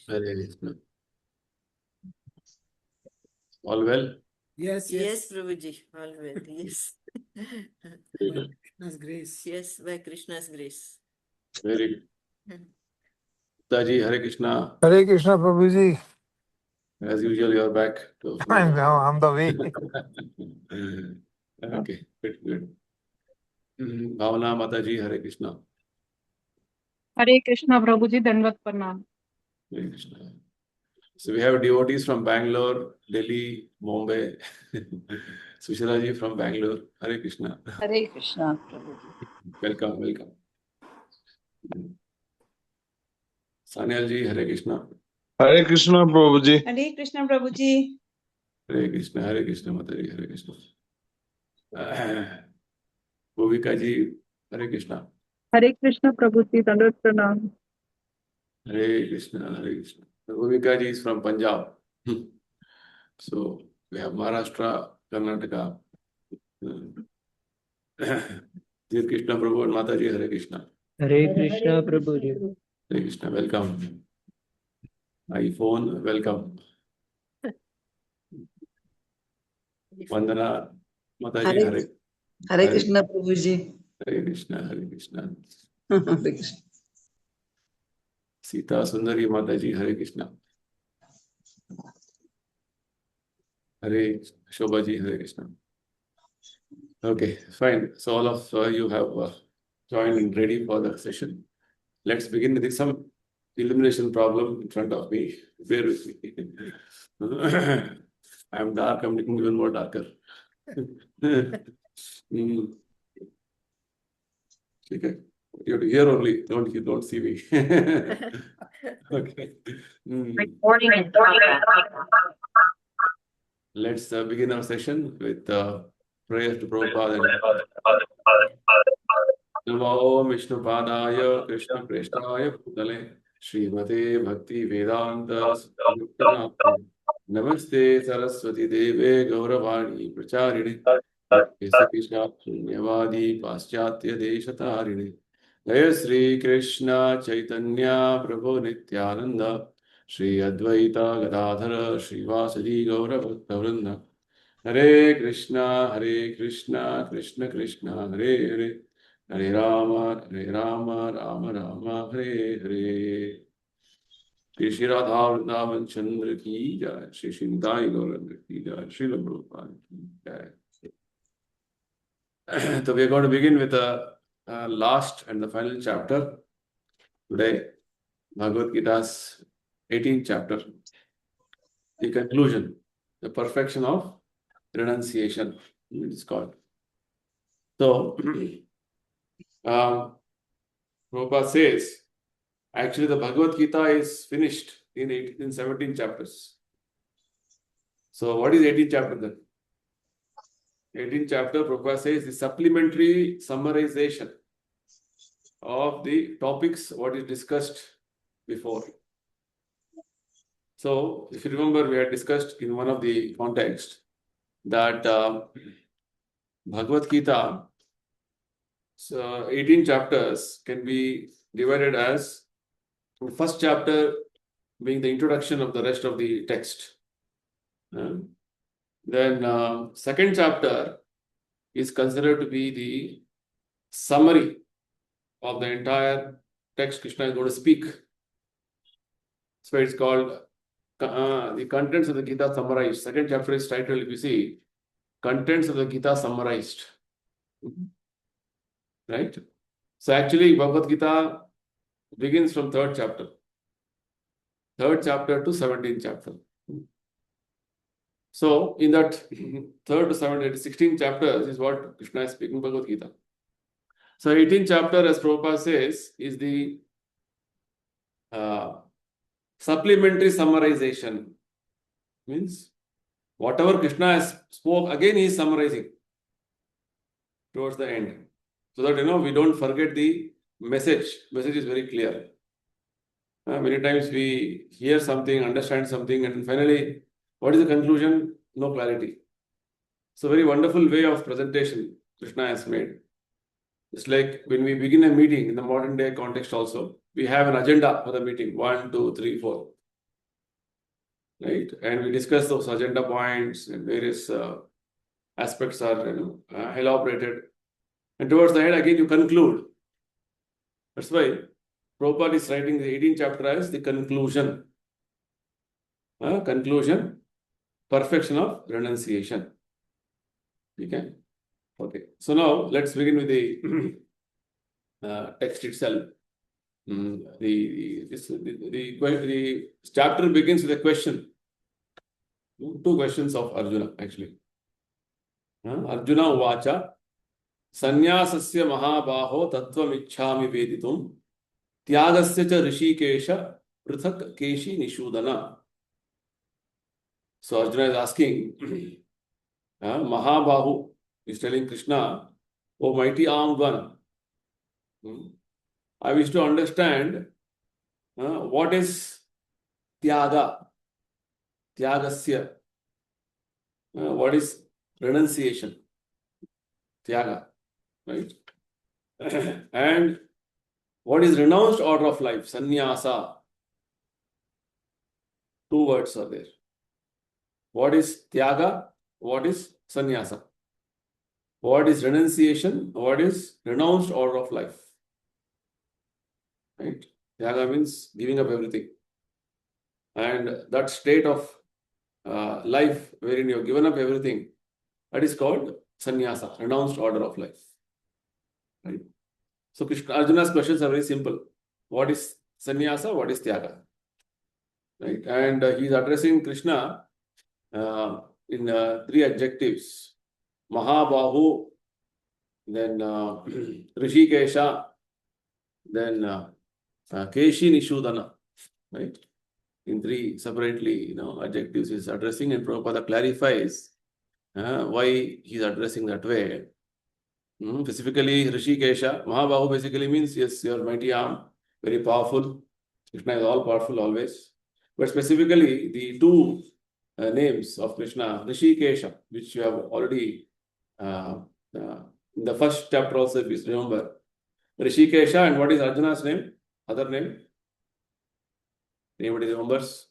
Hare Krishna. All well? Yes, Yes, Prabhuji, all well. Yes. By Krishna's grace. Yes, by Krishna's grace. Very good. Taji, Hare Krishna. Hare Krishna, Prabhuji. As usual, you are back to I'm the way. Okay, good. Bhavana Mataji, Hare Krishna. Hare Krishna, Prabhuji, Dandavat Pranam. Hare Krishna. So we have devotees from Bangalore, Delhi, Mumbai. Sushalaji from Bangalore. Hare Krishna. Hare Krishna, Prabhuji. Welcome. Sanyalji, Hare Krishna. Hare Krishna, Prabhuji. Hare Krishna, Prabhuji. Hare Krishna, Mataji, Hare Krishna. Bhuvika ji, Hare Krishna. Hare Krishna, Prabhuji, Dandavat Pranam. Hare Krishna. Bhuvika ji is from Punjab. So we have Maharashtra, Karnataka. Dear Krishna Prabhu and Mataji, Hare Krishna. Hare Krishna, Prabhuji. Hare Krishna, welcome. iPhone, welcome. Vandana, Mataji, Hare Krishna, Prabhuji. Hare Krishna. Hare Krishna. Sita Sundari Mataji, Hare Krishna. Hare Shobhaji, Hare Krishna. Okay, fine. So all of you have joined and ready for the session. Let's begin with some illumination problem in front of me. Bear with me. I am dark, I'm looking even more darker. Okay. You have to hear only, don't see me. Okay. Recording in Let's begin our session with prayers to Prabhupada. Namo Vishnu Padaya Krishna Krishnaya Bhutale Srimate Bhakti Vedanta Swami Namaste Saraswati Deve Gauravani Pracharine Kesakisha Punyavadi Paschatya Deshatarine Jaya Sri Krishna Chaitanya Prabhu Nityananda Shri Advaita Gadadhara Shri Vasadi Gauravata Hare Krishna Krishna Krishna Hare Hare Hare Rama Rama Rama Hare Hare Shri Radha Vrindavan Chandra ki jai, Shri Shindai Gauranga ki jai, Shri Prabhupada ki jai. So we are going to begin with the last and the final chapter today, Bhagavad Gita's 18th chapter, the conclusion, the perfection of renunciation, it is called. So, Prabhupada says, actually, the Bhagavad Gita is finished in 17 chapters. So, what is 18th chapter then? 18th chapter, Prabhupada says, the supplementary summarization of the topics what is discussed before. So, if you remember, we had discussed in one of the contexts that Bhagavad Gita, 18 chapters can be divided as the first chapter being the introduction of the rest of the text. Then second chapter is considered to be the summary of the entire text Krishna is going to speak. So it's called the contents of the Gita summarized. Second chapter is titled, if you see, Contents of the Gita Summarized. Right? So actually, Bhagavad Gita begins from third chapter. Third chapter to 17th chapter. So, in that third to 17th, 16 chapters is what Krishna is speaking Bhagavad Gita. So, 18th chapter, as Prabhupada says, is the supplementary summarization. Means, whatever Krishna has spoke, again he is summarizing towards the end. So that, we don't forget the message. Message is very clear. Many times we hear something, understand something, and finally, what is the conclusion? No clarity. So very wonderful way of presentation Krishna has made. It's like when we begin a meeting in the modern day context also, we have an agenda for the meeting, 1, 2, 3, 4. right? And we discussed those agenda points and various aspects are elaborated. And towards the end, again, you conclude. That's why Prabhupada is writing the 18th chapter as the conclusion. Conclusion, perfection of renunciation. Okay. Okay. So now let's begin with the text itself. The chapter begins with a question. Two questions of Arjuna, actually. Arjuna Uvacha Sanyasasya Mahabaho Tattvamichhami Veditum Tyagasya cha Rishikesha Prithak Keshi Nishudana. So Arjuna is asking, Mahabahu is telling Krishna, O mighty armed one, I wish to understand what is Tyaga, Tyagasya, what is renunciation, Tyaga, right? And what is renounced order of life, Sannyasa? Two words are there. What is Tyaga? What is Sannyasa? What is renunciation? What is renounced order of life? Right? Tyaga means giving up everything. And that state of life wherein you have given up everything, that is called sannyasa, renounced order of life. Right? So Arjuna's questions are very simple. What is sannyasa? What is tyaga? Right? And he is addressing Krishna in three adjectives. Mahabahu, then Rishikesha, then Keshi Nishudana. Right? In three separately, adjectives is addressing, and Prabhupada clarifies why he is addressing that way. Specifically, Rishikesha, Mahabahu basically means, yes, your mighty arm, very powerful. Krishna is all powerful always. But specifically, the two names of Krishna, Rishikesha, which you have already, in the first chapter also, if you remember. Rishikesha, and what is Arjuna's name? Other name? Anybody remembers?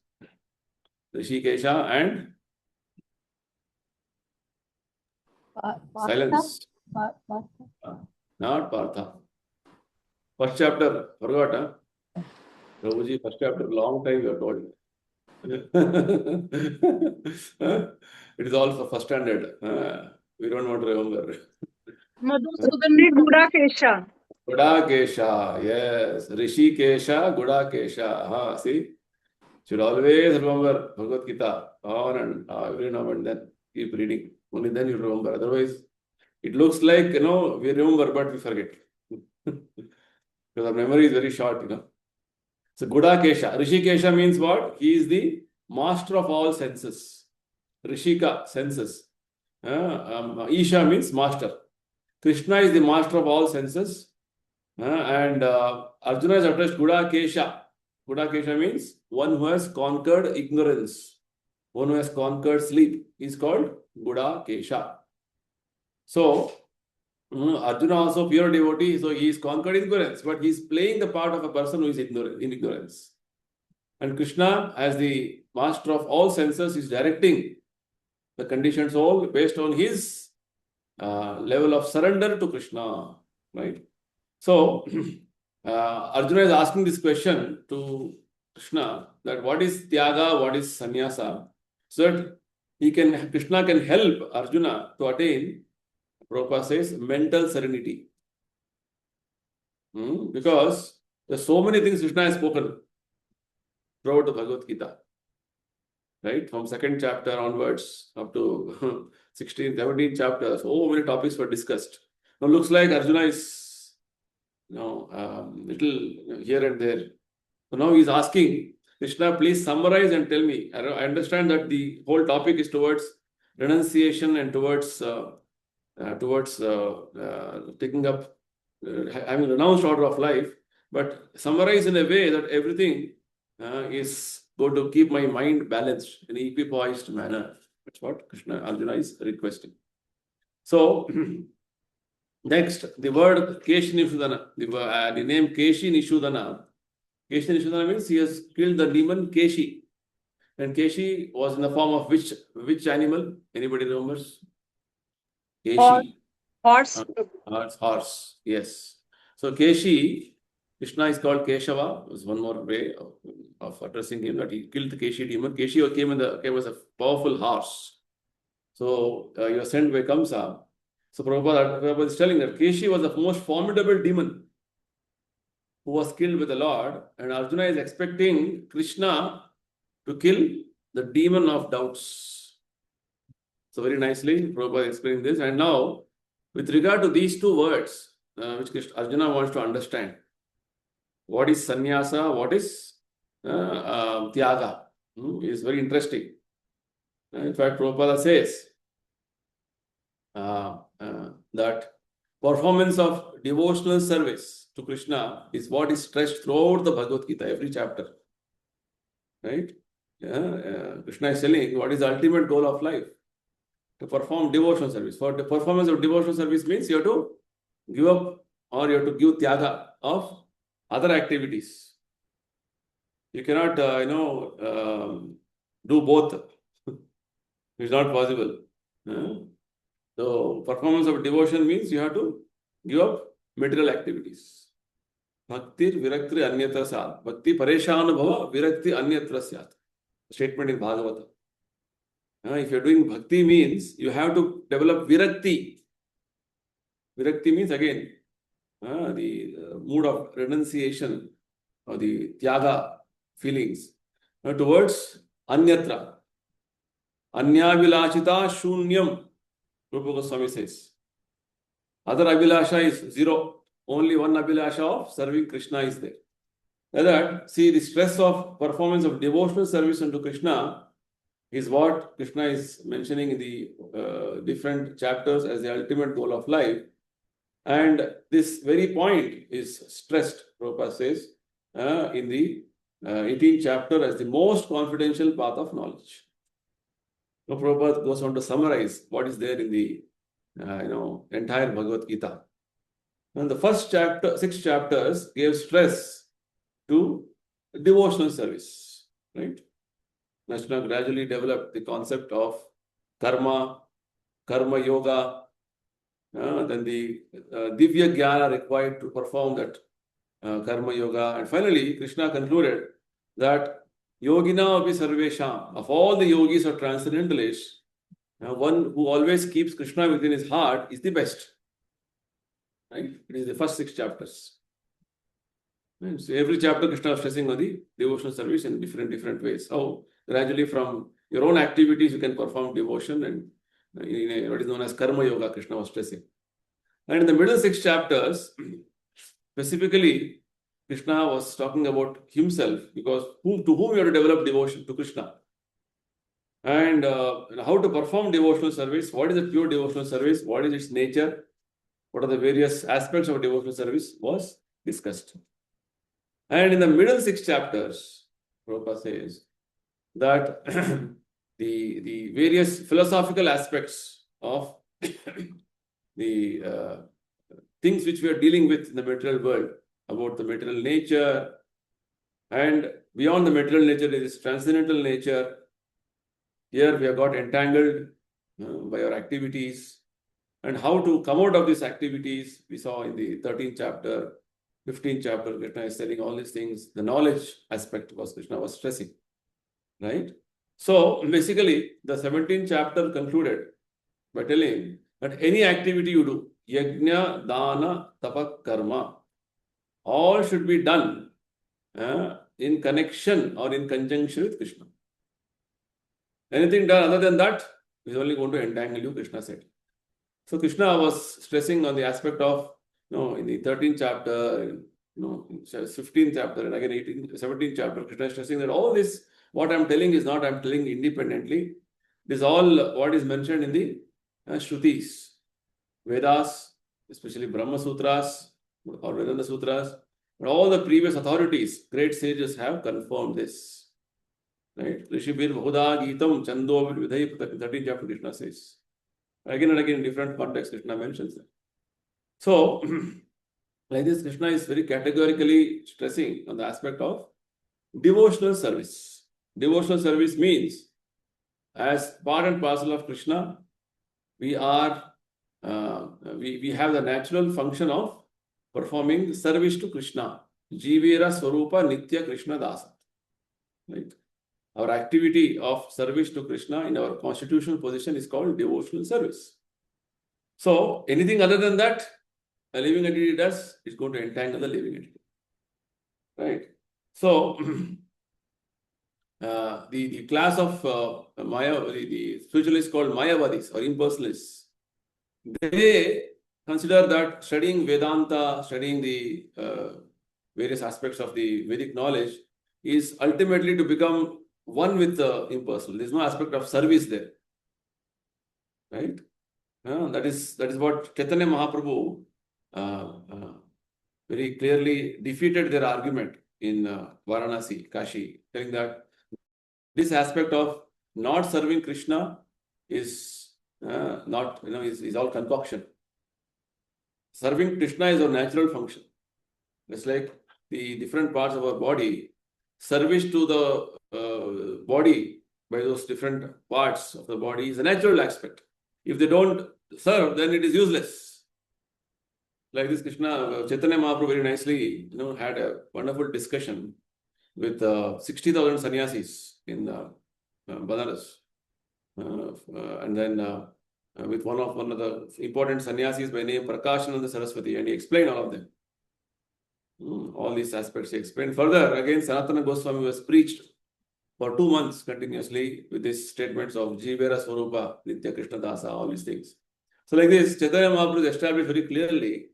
Rishikesha and silence. Not Partha. First chapter, forgot, huh? Prabhuji, first chapter, long time you have told. It is all for first standard. We don't want to remember. Madhusudani Gudakesha. Gudakesha, yes. Rishikesha, Gudakesha. See? Should always remember Bhagavad Gita on and every now and then. Keep reading. Only then you remember. Otherwise, it looks like, we remember, but we forget. Because our memory is very short, So, Gudakesha. Rishikesha means what? He is the master of all senses. Rishika, senses. Isha means master. Krishna is the master of all senses. And Arjuna is addressed Gudakesha. Gudakesha means one who has conquered ignorance. One who has conquered sleep is called Gudakesha. So, Arjuna also pure devotee, so he is conquered ignorance, but he is playing the part of a person who is ignorant, in ignorance. And Krishna, as the master of all senses, is directing the conditioned soul based on his level of surrender to Krishna. Right? So, Arjuna is asking this question to Krishna, that what is Tyaga, what is Sannyasa, so that Krishna can help Arjuna to attain, Prabhupada says, mental serenity. Because there are so many things Krishna has spoken throughout the Bhagavad Gita. Right? From second chapter onwards, up to 16th, 17th chapter, so many topics were discussed. Now looks like Arjuna is little here and there. So now he is asking, Krishna, please summarize and tell me. I understand that the whole topic is towards renunciation and towards taking up, having renounced order of life, but summarize in a way that everything is going to keep my mind balanced in an equipoised manner. That's what Arjuna is requesting. So, next, the word Keshi Nishudana, the name Keshi Nishudana. Keshi Nishudana means he has killed the demon Keshi. And Keshi was in the form of which animal? Anybody remembers? Keshi. Horse. Horse. Yes. So Keshi, Krishna is called Keshava. Was one more way of addressing him, that he killed the Keshi demon. Keshi came as a powerful horse. So he was sent by Kamsa. So Prabhupada is telling that Keshi was the most formidable demon who was killed with the Lord, and Arjuna is expecting Krishna to kill the demon of doubts. So very nicely, Prabhupada explained this. And now, with regard to these two words, which Arjuna wants to understand, what is sannyasa, what is tyaga, is very interesting. In fact, Prabhupada says that performance of devotional service to Krishna is what is stressed throughout the Bhagavad Gita, every chapter. Right? Krishna is telling what is the ultimate goal of life? To perform devotional service. For the performance of devotional service means you have to give up, or you have to give tyaga of other activities. You cannot, do both. It's not possible. So performance of devotion means you have to give up material activities. Bhaktir virakti anyatra syat. Bhakti pareshanubhava virakti anyatra syat. Statement in Bhagavata. If you're doing bhakti means you have to develop virakti. Virakti means again the mood of renunciation or the tyaga feelings towards anyatra. Anyavilashita shunyam. Rupa Goswami says. Other abhilasha is zero. Only one abhilasha of serving Krishna is there. That, see, the stress of performance of devotional service unto Krishna is what Krishna is mentioning in the different chapters as the ultimate goal of life. And this very point is stressed, Prabhupada says, in the 18th chapter as the most confidential path of knowledge. Now, Prabhupada goes on to summarize what is there in the entire Bhagavad Gita. And the first chapter, 6 chapters gave stress to devotional service, right? Krishna gradually developed the concept of karma yoga, then the divya jnana required to perform that karma yoga. And finally, Krishna concluded that yogina api sarvesham, of all the yogis or transcendentalists, one who always keeps Krishna within his heart is the best. Right? It is the first 6 chapters. Right? So every chapter Krishna is stressing on the devotional service in different ways. How gradually from your own activities you can perform devotion, and in what is known as karma yoga, Krishna was stressing. And in the middle 6 chapters, specifically, Krishna was talking about himself, because to whom you have to develop devotion? To Krishna. And how to perform devotional service, what is a pure devotional service, what is its nature, what are the various aspects of devotional service was discussed. And in the middle 6 chapters, Prabhupada says that the various philosophical aspects of the things which we are dealing with in the material world, about the material nature, and beyond the material nature there is transcendental nature. Here we have got entangled by our activities, and how to come out of these activities we saw in the 13th chapter, 15th chapter. Krishna is telling all these things. The knowledge aspect was Krishna was stressing, right? So basically the 17th chapter concluded by telling that any activity you do, yajna, dana, tapak, karma, all should be done in connection or in conjunction with Krishna. Anything done other than that is only going to entangle you, Krishna said. So Krishna was stressing on the aspect of, in the 13th chapter, 15th chapter, and again 17th chapter, Krishna is stressing that all this, what I'm telling is not I'm telling independently. This is all what is mentioned in the Shrutis, Vedas, especially Brahma Sutras or Vedanta Sutras, but all the previous authorities, great sages have confirmed this. Right? Rishibir Bahuda Gitam Chando Vidhai, 13th chapter, Krishna says. Again and again in different contexts, Krishna mentions that. So, like this, Krishna is very categorically stressing on the aspect of devotional service. devotional service means, as part and parcel of Krishna, we are we have the natural function of performing service to Krishna. Jivera Swarupa Nitya Krishna Dasa. Right? Our activity of service to Krishna in our constitutional position is called devotional service. So anything other than that, a living entity does, is going to entangle the living entity. Right? So the class of Maya, the spiritualists called Mayavadis or impersonalists, they consider that studying Vedanta, studying the various aspects of the Vedic knowledge is ultimately to become one with the impersonal. There is no aspect of service there. Right? That is what Chaitanya Mahaprabhu very clearly defeated their argument in Varanasi, Kashi, telling that this aspect of not serving Krishna is not, is all concoction. Serving Krishna is our natural function. It's like the different parts of our body, service to the body by those different parts of the body is a natural aspect. If they don't serve, then it is useless. Like this Krishna, Chaitanya Mahaprabhu very nicely, had a wonderful discussion with 60,000 sannyasis in Banaras. And then with one of the important sannyasis by name Prakashananda Saraswati, and he explained all of them. All these aspects he explained. Further, again, Sanatana Goswami was preached for 2 months continuously with these statements of Jivera Swarupa, Nitya Krishna Dasa, all these things. So like this, Chaitanya Mahaprabhu established very clearly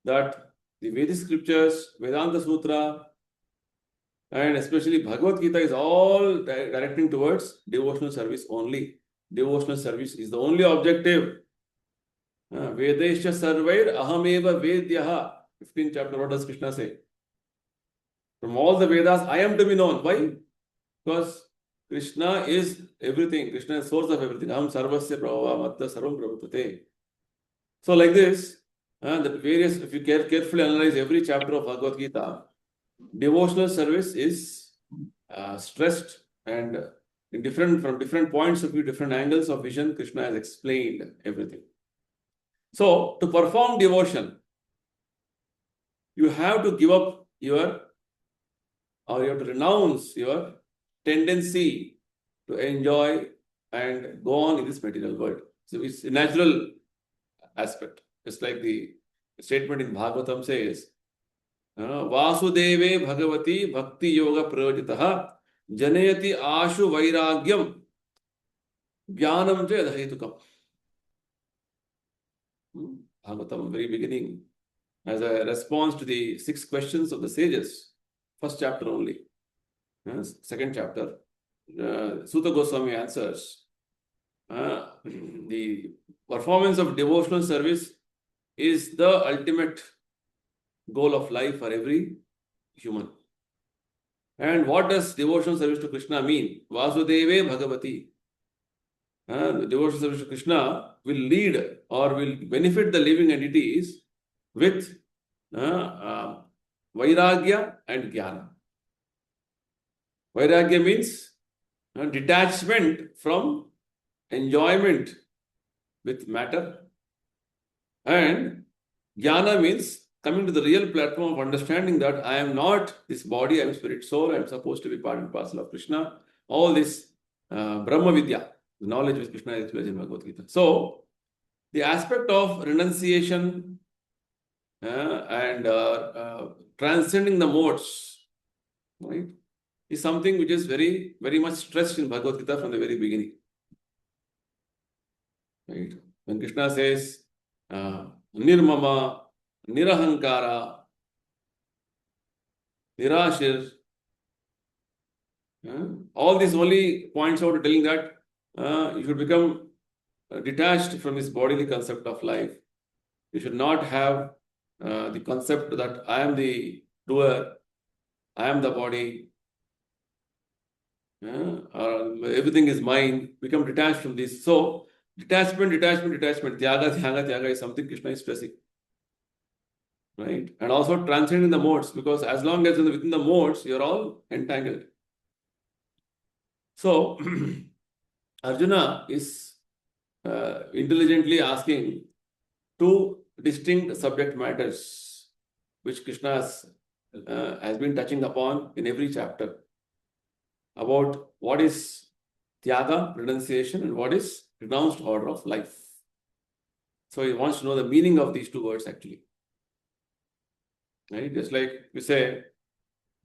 that the Vedic scriptures, Vedanta Sutra, and especially Bhagavad Gita is all directing towards devotional service only. Devotional service is the only objective. Vedesha Sarvair Ahameva Vedyaha. 15th chapter, what does Krishna say? From all the Vedas, I am to be known. Why? Because Krishna is everything. Krishna is source of everything. Aham sarvasya prabhava matta sarvam prabhutate. So like this, the various, if you carefully analyze every chapter of Bhagavad Gita, devotional service is stressed, and from different points of view, different angles of vision, Krishna has explained everything. So to perform devotion, you have to give up you have to renounce your tendency to enjoy and go on in this material world. So it's a natural aspect. It's like the statement in Bhagavatam says, Vasudeve Bhagavati Bhakti Yoga Prayojitaha Janayati Ashu Vairagyam Jnanam Cha Yadhetukam. Bhagavatam, very beginning, as a response to the 6 questions of the sages, first chapter only. Second chapter, Sutta Goswami answers, the performance of devotional service is the ultimate goal of life for every human. And what does devotional service to Krishna mean? Vasudeve Bhagavati. The devotional service to Krishna will lead or will benefit the living entities with Vairagya and Jnana. Vairagya means detachment from enjoyment with matter, and Jnana means coming to the real platform of understanding that I am not this body, I am spirit soul, I am supposed to be part and parcel of Krishna. All this Brahma Vidya, the knowledge which Krishna is expressed in Bhagavad Gita. So, the aspect of renunciation and transcending the modes, right, is something which is very, very much stressed in Bhagavad Gita from the very beginning. Right? When Krishna says, Nirmama, Nirahankara, Nirashir, all this only points out to telling that you should become detached from this bodily concept of life. You should not have the concept that I am the doer, I am the body, everything is mine. Become detached from this. So, detachment, Tyaga is something Krishna is stressing. Right? And also transcending the modes, because as long as within the modes, you're all entangled. So, Arjuna is intelligently asking two distinct subject matters which Krishna has been touching upon in every chapter about what is Tyaga, renunciation, and what is renounced order of life. So he wants to know the meaning of these two words actually. Right? Just like we say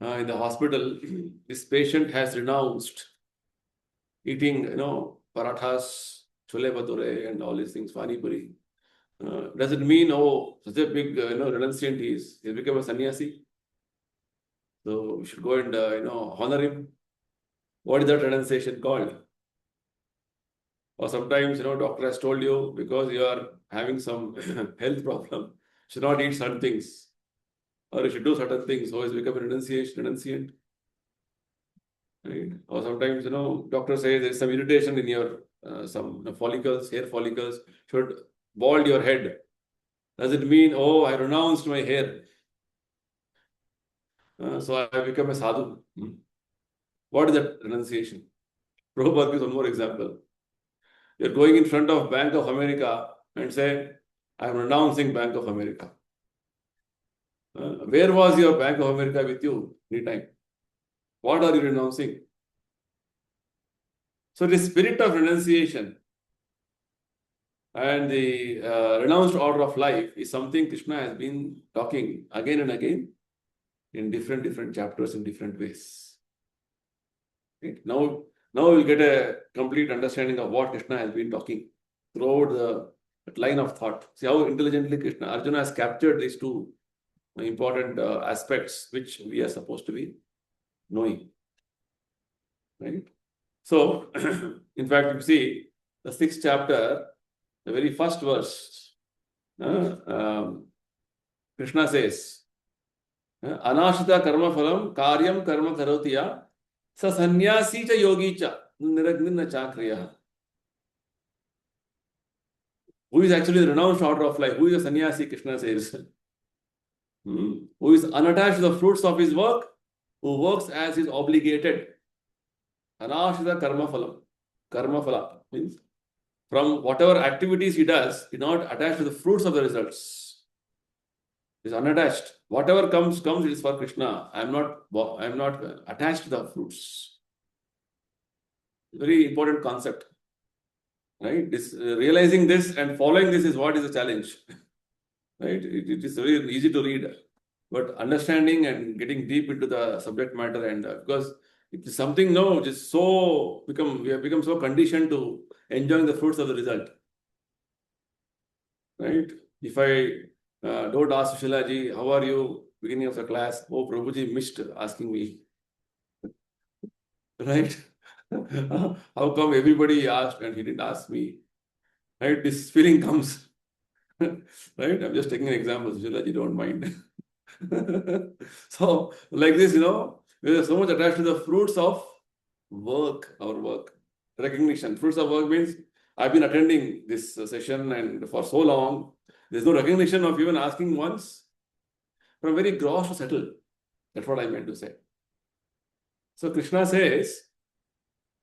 in the hospital, this patient has renounced eating, parathas, chole bhature, and all these things, pani puri. Does it mean, oh, such a big, renunciant he is? He's become a sannyasi. So we should go and, honor him. What is that renunciation called? Or sometimes, doctor has told you because you are having some health problem, you should not eat certain things. Or you should do certain things. So it's become a renunciant. Right? Or sometimes, doctor says there's some irritation in your some follicles, hair follicles, should bald your head. Does it mean, oh, I renounced my hair? So I become a sadhu. What is that renunciation? Prabhupada gives one more example. You're going in front of Bank of America and say, I'm renouncing Bank of America. Where was your Bank of America with you anytime? What are you renouncing? So the spirit of renunciation and the renounced order of life is something Krishna has been talking again and again in different chapters in different ways. Right? Now we'll get a complete understanding of what Krishna has been talking throughout the line of thought. See how intelligently Arjuna has captured these two important aspects which we are supposed to be knowing. Right? So, in fact, you see the 6th chapter, the very first verse, Krishna says, Anashita karma phalam karyam karma karotiya sa sannyasi cha yogi cha niragnina chakriya. Who is actually the renounced order of life? Who is a sannyasi? Krishna says. Who is unattached to the fruits of his work, who works as is obligated. Anashita karma phalam. Karma phala means from whatever activities he does, he's not attached to the fruits of the results. He's unattached. Whatever comes, it is for Krishna. I'm not attached to the fruits. Very important concept. Right? This realizing this and following this is what is the challenge. Right? It is very easy to read, but understanding and getting deep into the subject matter and because it is something just we have become so conditioned to enjoying the fruits of the result. Right? If I don't ask Shilaji, how are you? Beginning of the class, oh, Prabhuji missed asking me. Right? How come everybody asked and he didn't ask me? Right? This feeling comes. Right? I'm just taking an example. Shilaji, don't mind. So, like this, we are so much attached to the fruits of our work. Recognition. Fruits of work means I've been attending this session and for so long, there's no recognition of even asking once from very gross to subtle. That's what I meant to say. So Krishna says,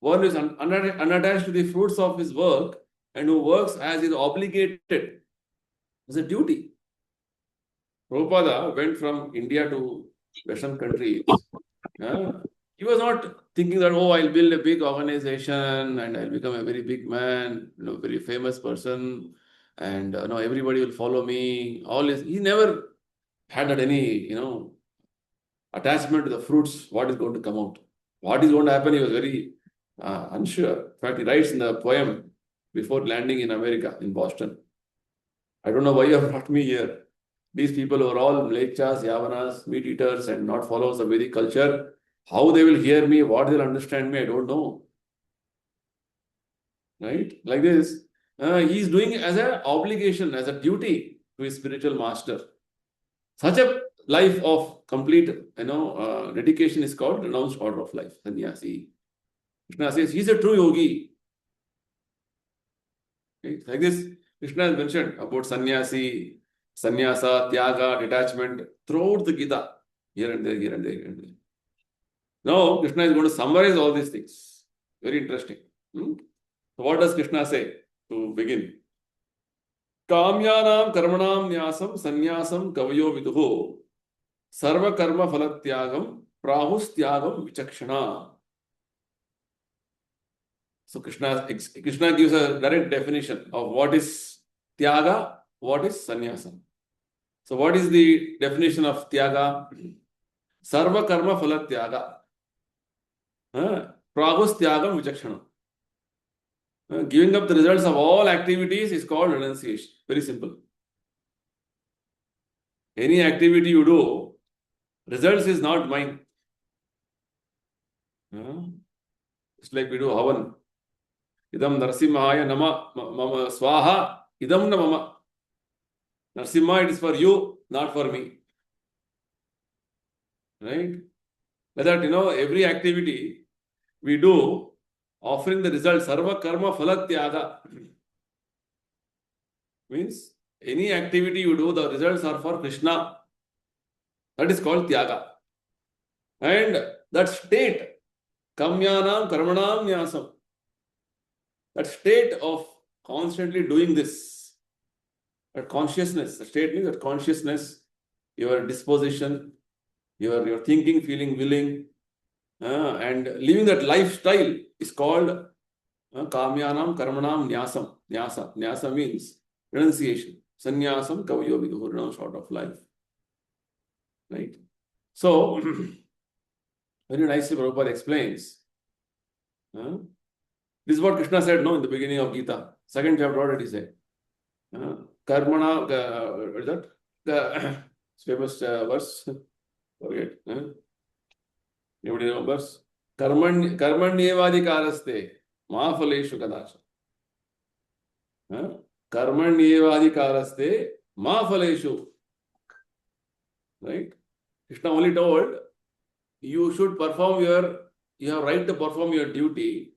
one is unattached to the fruits of his work and who works as is obligated. It's a duty. Prabhupada went from India to Western countries. He was not thinking that, oh, I'll build a big organization and I'll become a very big man, very famous person, and everybody will follow me. All this. He never had that any, attachment to the fruits, what is going to come out. What is going to happen, he was very unsure. In fact, he writes in the poem before landing in America, in Boston, I don't know why you have brought me here. These people who are all Mlechas, Yavanas, meat eaters, and not followers of Vedic culture, how they will hear me, what they'll understand me, I don't know. Right? Like this, he's doing it as an obligation, as a duty to his spiritual master. Such a life of complete, dedication is called renounced order of life, sannyasi. Krishna says he's a true yogi. Okay? Like this, Krishna has mentioned about sannyasi, sannyasa, tyaga, detachment throughout the Gita, here and there. Now, Krishna is going to summarize all these things Very interesting. So what does Krishna say to begin? Kamyanam karmanam nyasam sanyasam kavayo viduho sarva karma phalatyagam prahustyagam vichakshana. So Krishna gives a direct definition of what is tyaga, what is sannyasa. So what is the definition of tyaga? Sarva karma phalatyaga. Prahustyagam vichakshana. Giving up the results of all activities is called renunciation. Very simple. Any activity you do, results is not mine. It's like we do havan. Idam Narsimhaya nama mama swaha, idam na mama. Narsimha, it is for you, not for me. Right? Like that, every activity we do, offering the result, sarva karma phalatyaga. Means, any activity you do, the results are for Krishna. That is called tyaga. And that state, kamyanam karmanam nyasam, that state of constantly doing this, that consciousness, the state means that consciousness, your disposition, your thinking, feeling, willing, and living that lifestyle is called kamyanam karmanam nyasam. Nyasa means renunciation. Sannyasam kavayo viduhu, renounced out of life. Right? So, very nicely Prabhupada explains. This is what Krishna said, in the beginning of Gita. Second chapter, what did he say? Karmana, what is that? The famous verse. Forget. Anybody know verse? Karmanyevadikaraste mafaleshu kadasha. Karmanyevadikaraste mafaleshu. Right? Krishna only told you should perform you have right to perform your duty,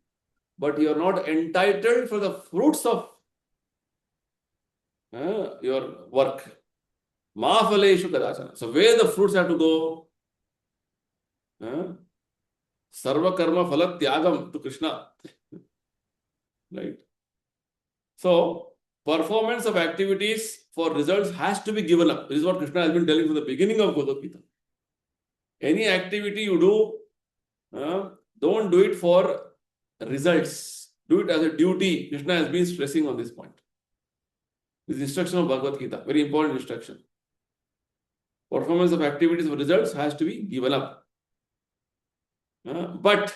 but you are not entitled for the fruits of your work. Mafaleshu kadachana. So where the fruits have to go? Sarva karma phalatyagam to Krishna. Right? So performance of activities for results has to be given up. This is what Krishna has been telling from the beginning of Bhagavad Gita. Any activity you do, don't do it for results. Do it as a duty. Krishna has been stressing on this point. This is instruction of Bhagavad Gita. Very important instruction. Performance of activities for results has to be given up. But,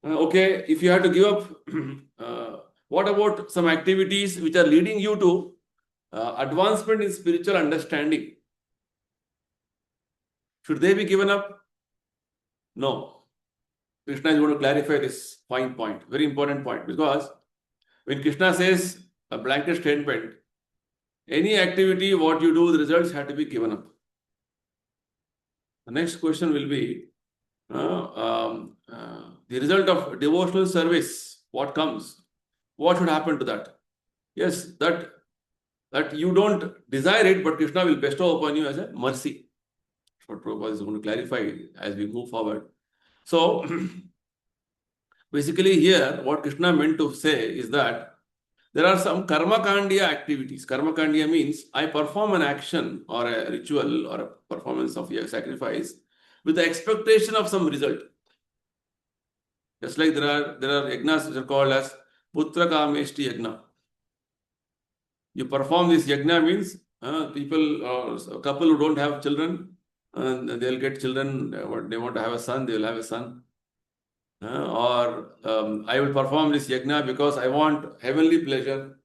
okay, if you have to give up, what about some activities which are leading you to advancement in spiritual understanding? Should they be given up? No. Krishna is going to clarify this fine point, very important point, because when Krishna says a blanket statement, any activity, what you do, the results have to be given up. The next question will be, the result of devotional service, what comes? What should happen to that? Yes, that you don't desire it, but Krishna will bestow upon you as a mercy. That's what Prabhupada is going to clarify as we move forward. So, basically here, what Krishna meant to say is that there are some karma kandiya activities. Karma kandiya means I perform an action or a ritual or a performance of a sacrifice with the expectation of some result. Just like there are yajnas which are called as putra kameshti yajna. You perform this yajna means people, a couple who don't have children, they'll get children. They want to have a son, they will have a son. Or I will perform this yajna because I want heavenly pleasure.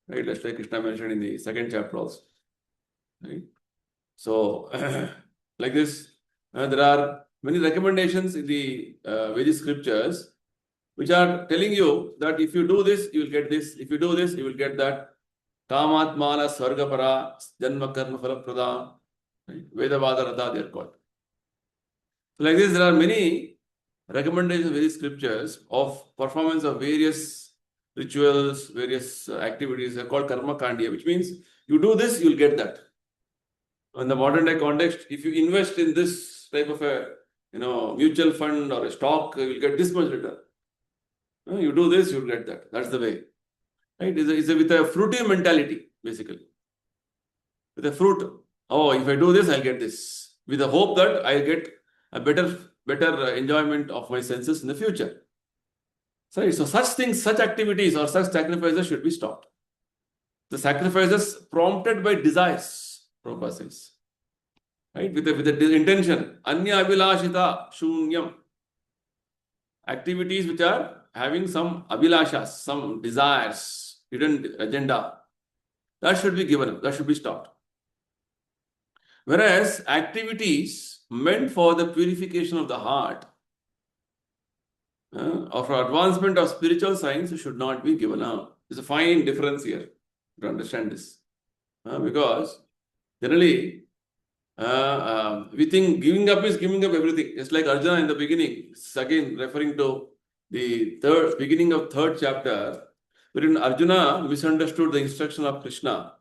Right? That's like Krishna mentioned in the second chapter also. Right? So, like this, there are many recommendations in the Vedic scriptures which are telling you that if you do this, you will get this. If you do this, you will get that. Kamatmana Swargapara Janma Karma Phala Prada. Vedavada Radha, they are called. So, like this, there are many recommendations in Vedic scriptures of performance of various rituals, various activities. They are called karma kandiya, which means you do this, you will get that. In the modern day context, if you invest in this type of a mutual fund or a stock, you will get this much return. You do this, you will get that. That's the way. Right? It's with a fruity mentality, basically. With a fruit. Oh, if I do this, I'll get this. With the hope that I'll get a better enjoyment of my senses in the future. So such things, such activities or such sacrifices should be stopped. The sacrifices prompted by desires, Prabhupada says. Right? With the intention. Anya abhilashita shunyam. Activities which are having some abhilashas, some desires, hidden agenda. That should be given up. That should be stopped. Whereas activities meant for the purification of the heart or for advancement of spiritual science should not be given up. There's a fine difference here to understand this. Because generally, we think giving up is giving up everything. Just like Arjuna in the beginning, again referring to the beginning of third chapter, wherein Arjuna misunderstood the instruction of Krishna.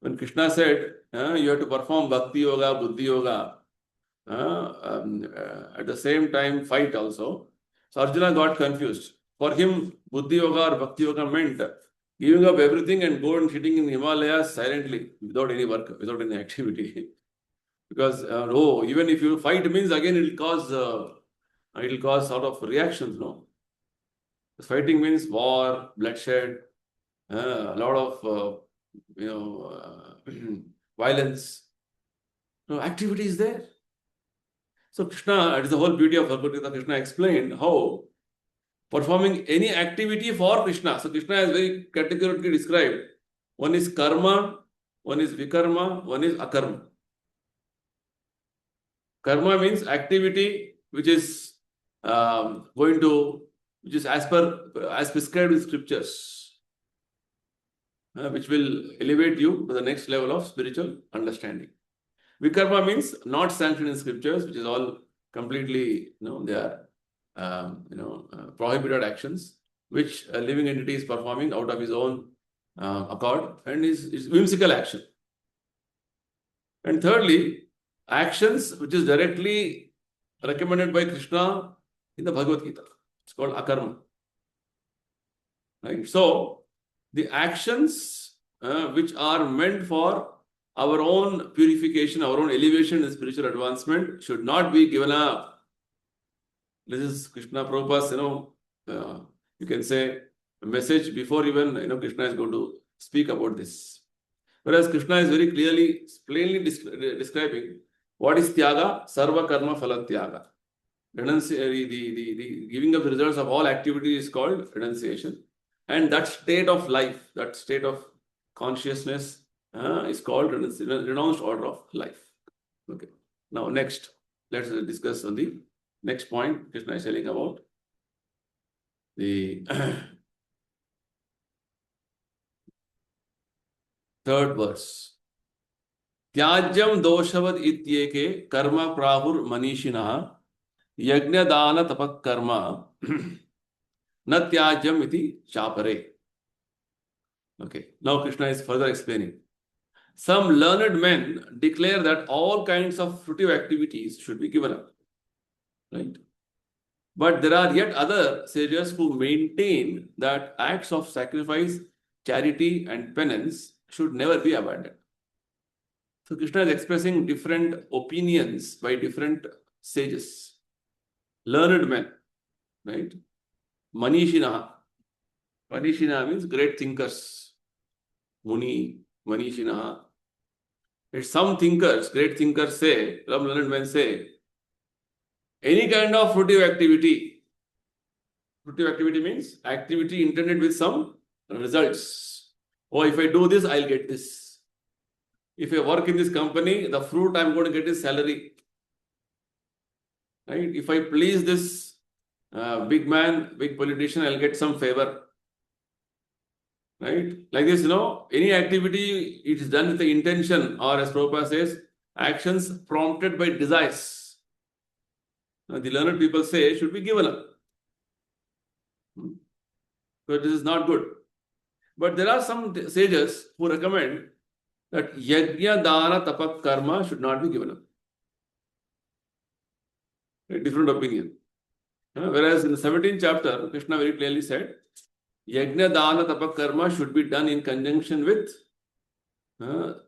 When Krishna said, you have to perform bhakti yoga, buddhi yoga, at the same time fight also. So Arjuna got confused. For him, buddhi yoga or bhakti yoga meant giving up everything and go and sitting in Himalayas silently, without any work, without any activity. Because even if you fight means again it will cause sort of reactions. No, fighting means war, bloodshed, a lot of violence. No activity is there. So Krishna, it is the whole beauty of Bhagavad Gita. Krishna explained how performing any activity for Krishna. So Krishna has very categorically described. One is karma, one is vikarma, one is akarma. Karma means activity which is which is as prescribed in scriptures, which will elevate you to the next level of spiritual understanding. Vikarma means not sanctioned in scriptures, which is all completely, they are prohibited actions, which a living entity is performing out of his own accord, and is whimsical action. And thirdly, actions which is directly recommended by Krishna in the Bhagavad Gita. It's called akarma. Right? So, the actions which are meant for our own purification, our own elevation and spiritual advancement should not be given up. This is Krishna Prabhupada's, you can say, a message before even Krishna is going to speak about this. Whereas Krishna is very plainly describing what is tyaga, sarva karma phala tyaga. The giving of the results of all activity is called renunciation. And that state of life, that state of consciousness is called renounced order of life. Okay. Now next, let's discuss on the next point. Krishna is telling about the third verse. Tyajyam doshavad ityeke karma prahur manishinaha yajna dana tapak karma na tyajyam iti chapare. Okay. Now Krishna is further explaining. Some learned men declare that all kinds of fruitive activities should be given up. Right? But there are yet other sages who maintain that acts of sacrifice, charity, and penance should never be abandoned. So Krishna is expressing different opinions by different sages, learned men, right? Manishinaha. Manishinaha means great thinkers. Muni, Manishinaha. Some thinkers, great thinkers say, some learned men say, any kind of fruitive activity means activity intended with some results. Oh, if I do this, I'll get this. If I work in this company, the fruit I'm going to get is salary. Right? If I please this big man, big politician, I'll get some favor. Right? Like this, any activity, it is done with the intention, or as Prabhupada says, actions prompted by desires. Now, the learned people say should be given up. But this is not good. But there are some sages who recommend that yajna, dana, tapak, karma should not be given up. A different opinion. Whereas in the 17th chapter, Krishna very clearly said, Yajna Dana Tapa Karma should be done in conjunction with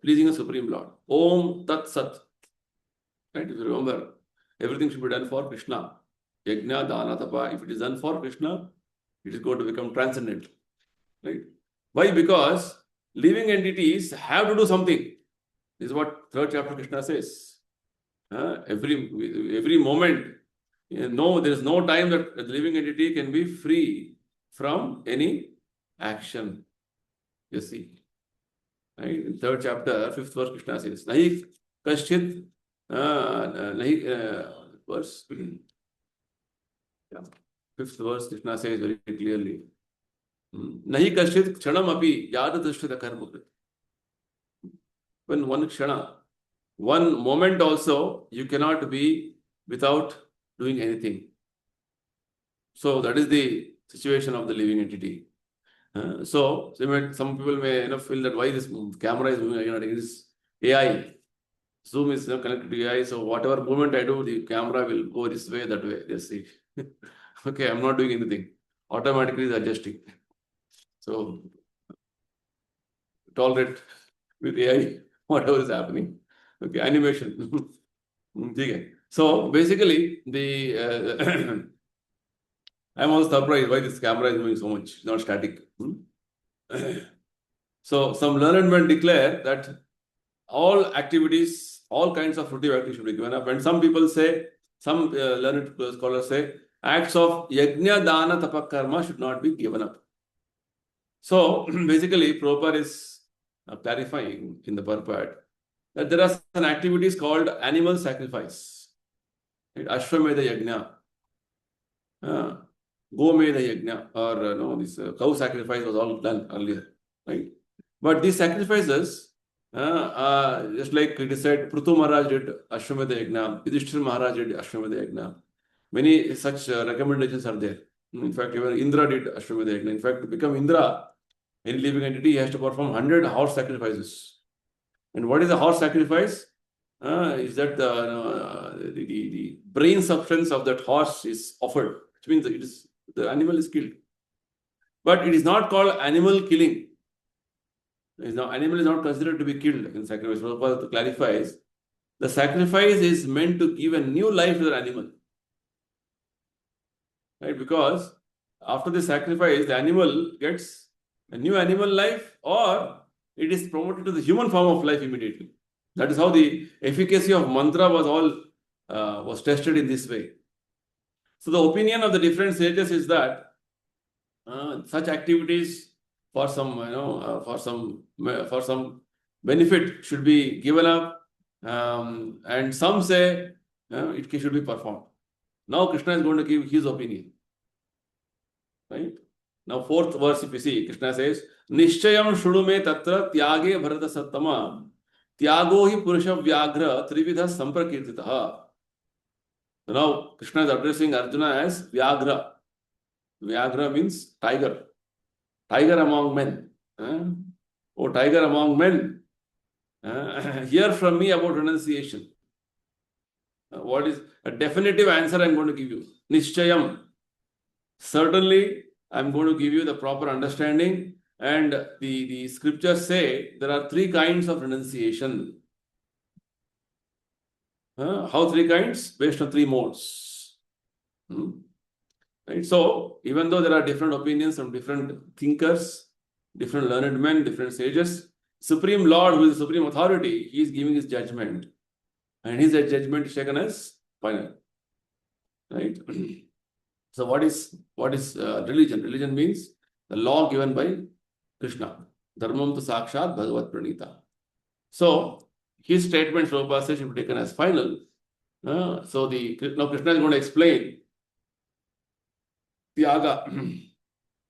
pleasing the Supreme Lord. Om Tat Sat. Right? If you remember, everything should be done for Krishna. Yajna Dana Tapa, if it is done for Krishna, it is going to become transcendent. Right? Why? Because living entities have to do something. This is what third chapter Krishna says. Every moment, there is no time that the living entity can be free from any action. You see. Right? In third chapter, fifth verse, Krishna says, Nahi Kashchit, verse. Yeah. Fifth verse, Krishna says very clearly, Nahi Kashchit Kshanam api yada drishtata karma. When one kshana, one moment also, you cannot be without doing anything. So that is the situation of the living entity. So some people may feel that why this camera is moving, it is AI. Zoom is connected to AI, so whatever movement I do, the camera will go this way, that way. Just see. Okay, I'm not doing anything. Automatically is adjusting. So tolerate with AI, whatever is happening. Okay, animation. Okay. So basically, I'm also surprised why this camera is moving so much. It's not static. So some learned men declare that all activities, all kinds of fruitive activities should be given up. And some people say, some learned scholars say, acts of yajna, dana, tapa, karma should not be given up. So basically, Prabhupada is clarifying in the purport that there are some activities called animal sacrifice. Right? Ashwamedha yajna, Gomedha yajna, or this cow sacrifice was all done earlier. Right? But these sacrifices, just like it is said, Prithu Maharaj did Ashwamedha yajna, Yudhishthira Maharaj did Ashwamedha yajna. Many such recommendations are there. In fact, even Indra did Ashwamedha yajna. In fact, to become Indra, any living entity, he has to perform 100 horse sacrifices. And what is a horse sacrifice? Is that the brain substance of that horse is offered, which means the animal is killed. But it is not called animal killing. Animal is not considered to be killed in sacrifice. Prabhupada clarifies, the sacrifice is meant to give a new life to the animal. Right? Because after the sacrifice, the animal gets a new animal life, or it is promoted to the human form of life immediately. That is how the efficacy of mantra was tested in this way. So the opinion of the different sages is that such activities for some benefit should be given up, and some say it should be performed. Now Krishna is going to give his opinion. Right? Now fourth verse, if you see, Krishna says, Nishchayam shudume tatra tyage bharata sattama tyago hi purusha vyagra trividha samprakirtitaha. Now Krishna is addressing Arjuna as Vyagra. Vyagra means tiger. Tiger among men. Oh, tiger among men. Hear from me about renunciation. What is a definitive answer I'm going to give you? Nishchayam. Certainly, I'm going to give you the proper understanding. And the scriptures say there are three kinds of renunciation. How three kinds? Based on three modes. Right? So, even though there are different opinions from different thinkers, different learned men, different sages, Supreme Lord, who is the supreme authority, he is giving his judgment. And his judgment is taken as final. Right? So what is religion? Religion means the law given by Krishna. Dharmam tu sakshat bhagavat pranita. So his statement, Prabhupada says, should be taken as final. Now Krishna is going to explain Tyaga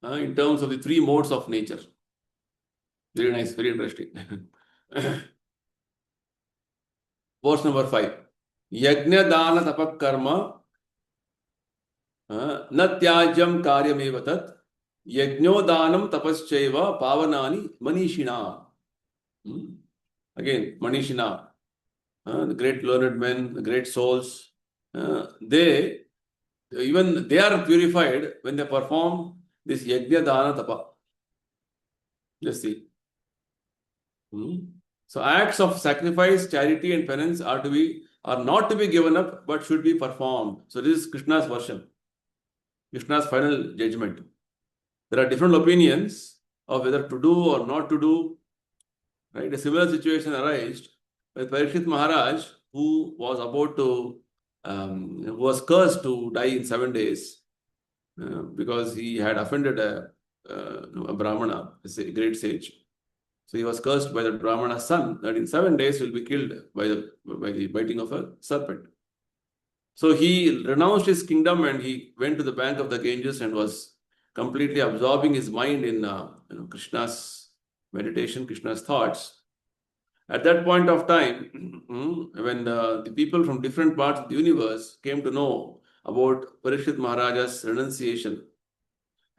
in terms of the three modes of nature. Very nice, very interesting. Verse number 5. Yajna dana tapak karma na tyajam karyameva tat yajno danam tapaschaiva pavanani manishina. Again, manishina, the great learned men, the great souls, they are purified when they perform this yajna dana tapa. Just see. So acts of sacrifice, charity, and penance are not to be given up, but should be performed. So this is Krishna's version, Krishna's final judgment. There are different opinions of whether to do or not to do. Right? A similar situation arose with Parikshit Maharaj, who was who was cursed to die in 7 days because he had offended a Brahmana, a great sage. So he was cursed by the Brahmana's son that in 7 days he will be killed by the biting of a serpent. So he renounced his kingdom and he went to the bank of the Ganges and was completely absorbing his mind in Krishna's meditation, Krishna's thoughts. At that point of time, when the people from different parts of the universe came to know about Parikshit Maharaja's renunciation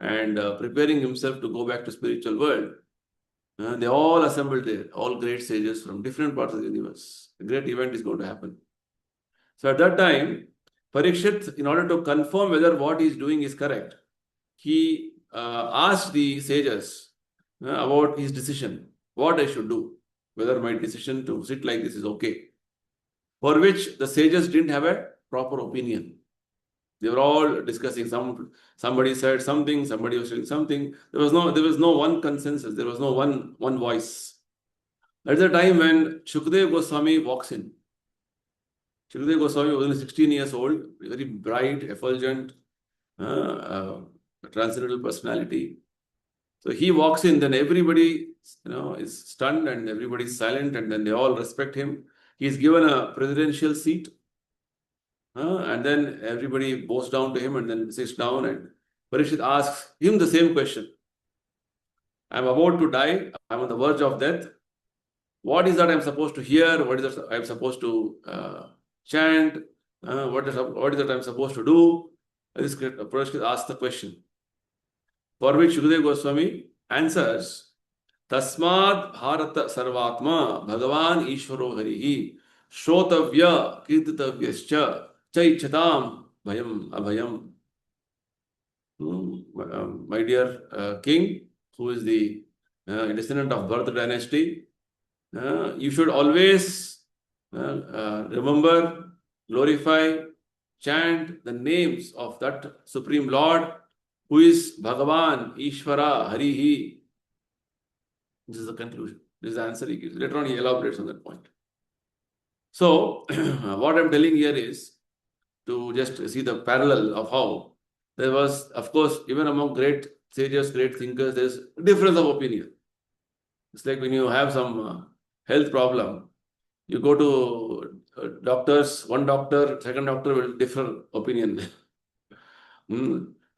and preparing himself to go back to spiritual world, they all assembled there, all great sages from different parts of the universe. A great event is going to happen. So at that time, Parikshit, in order to confirm whether what he is doing is correct, he asked the sages about his decision, what I should do, whether my decision to sit like this is okay. For which the sages didn't have a proper opinion. They were all discussing. Somebody said something, somebody was saying something. There was no one consensus. There was no one voice. That's the time when Shukdev Goswami walks in. Shukdev Goswami was only 16 years old, very bright, effulgent, transcendental personality. So he walks in, then everybody is stunned and everybody is silent, and then they all respect him. He is given a presidential seat. And then everybody bows down to him and then sits down, and Parikshit asks him the same question. I'm about to die. I'm on the verge of death. What is that I'm supposed to hear? What is that I'm supposed to chant? What is that I'm supposed to do? Parikshit asks the question. For which Shukdev Goswami answers, Tasmad Bharata Sarvatma Bhagavan Ishvaro Harihi Shrotavya Kirtitavyascha Chaichatam Bhayam Abhayam. My dear king, who is the descendant of Bharata dynasty, you should always remember, glorify, chant the names of that Supreme Lord who is Bhagavan, Ishvara, Harihi. This is the conclusion. This is the answer he gives. Later on he elaborates on that point. So, what I'm telling here is to just see the parallel of how there was, of course, even among great sages, great thinkers, there's difference of opinion. It's like when you have some health problem, you go to doctors, one doctor, second doctor will differ opinion.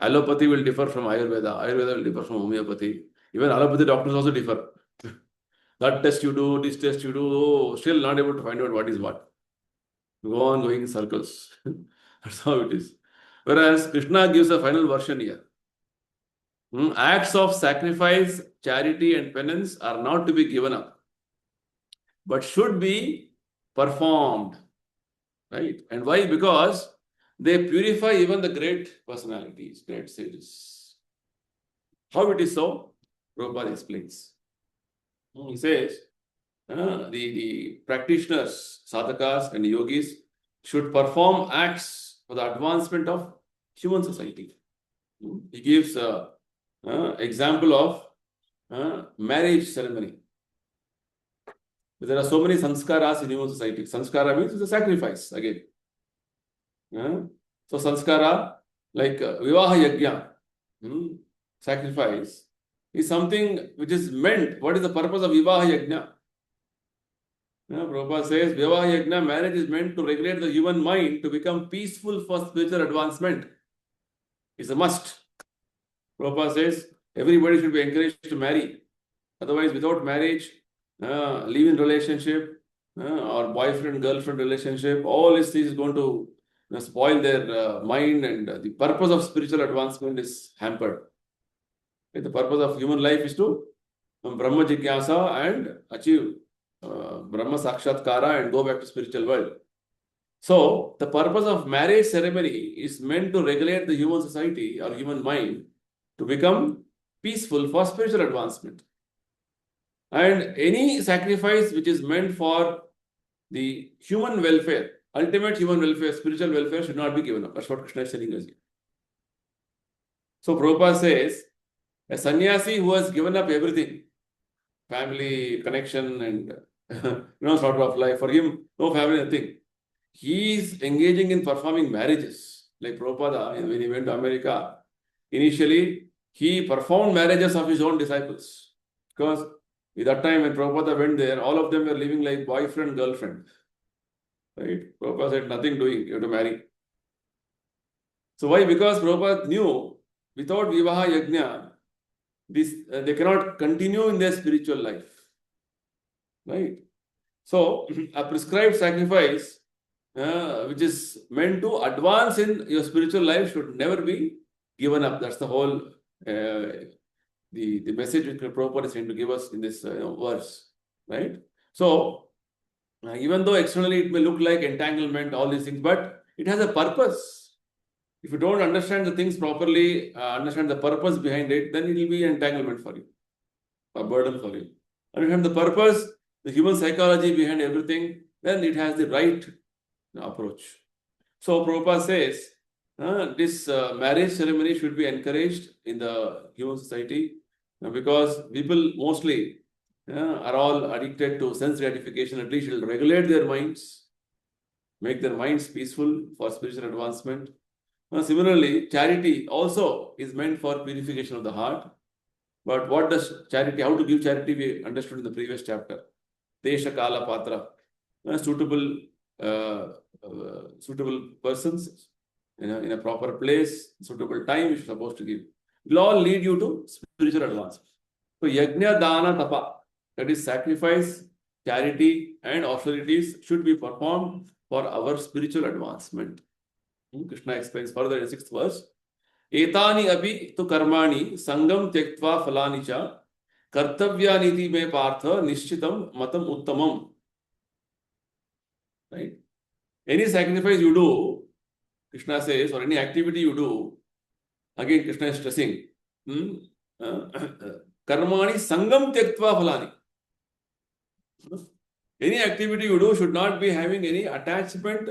Allopathy will differ from Ayurveda. Ayurveda will differ from homeopathy. Even allopathy doctors also differ. That test you do, this test you do, still not able to find out what is what. You go on going in circles. That's how it is. Whereas Krishna gives a final version here. Acts of sacrifice, charity, and penance are not to be given up, but should be performed. Right? And why? Because they purify even the great personalities, great sages. How it is so? Prabhupada explains. He says, the practitioners, sadhakas and yogis should perform acts for the advancement of human society. He gives an example of marriage ceremony. There are so many sanskaras in human society. Sanskara means it's a sacrifice again. So sanskara, like vivaha yajna, sacrifice, is something which is meant. What is the purpose of vivaha yajna? Prabhupada says, vivaha yajna, marriage is meant to regulate the human mind to become peaceful for spiritual advancement. It's a must. Prabhupada says, everybody should be encouraged to marry. Otherwise, without marriage, live-in relationship, or boyfriend-girlfriend relationship, all this is going to spoil their mind, and the purpose of spiritual advancement is hampered. The purpose of human life is to Brahma Jigyasa and achieve Brahma Sakshatkara and go back to spiritual world. So, the purpose of marriage ceremony is meant to regulate the human society or human mind to become peaceful for spiritual advancement. And any sacrifice which is meant for the human welfare, ultimate human welfare, spiritual welfare should not be given up. That's what Krishna is telling us here. So Prabhupada says, a sannyasi who has given up everything, family, connection, and sort of life, for him, no family, nothing. He is engaging in performing marriages. Like Prabhupada, when he went to America, initially he performed marriages of his own disciples. Because at that time when Prabhupada went there, all of them were living like boyfriend, girlfriend. Right? Prabhupada said, nothing doing, you have to marry. So why? Because Prabhupada knew without Vivaha Yajna, they cannot continue in their spiritual life. Right? So, a prescribed sacrifice which is meant to advance in your spiritual life should never be given up. That's the whole the message which Prabhupada is trying to give us in this verse. Right? So, even though externally it may look like entanglement, all these things, but it has a purpose. If you don't understand the things properly, understand the purpose behind it, then it will be entanglement for you, a burden for you. Understand the purpose, the human psychology behind everything, then it has the right approach. So Prabhupada says, this marriage ceremony should be encouraged in the human society because people mostly are all addicted to sense gratification. At least it will regulate their minds, make their minds peaceful for spiritual advancement. Similarly, charity also is meant for purification of the heart. But what does charity, how to give charity, we understood in the previous chapter. Desha Kala Patra, suitable persons in a proper place, suitable time you're supposed to give. It will all lead you to spiritual advancement. So Yajna, Dana, Tapa, that is sacrifice, charity and austerities should be performed for our spiritual advancement. Krishna explains further in 6th verse. Etani abhi tu karmani sangam tyaktva falani cha kartavyyaniti me partha nishchitam matam uttamam. Right? Any sacrifice you do, Krishna says, or any activity you do, again Krishna is stressing, karmani sangam tyaktva falani. Any activity you do should not be having any attachment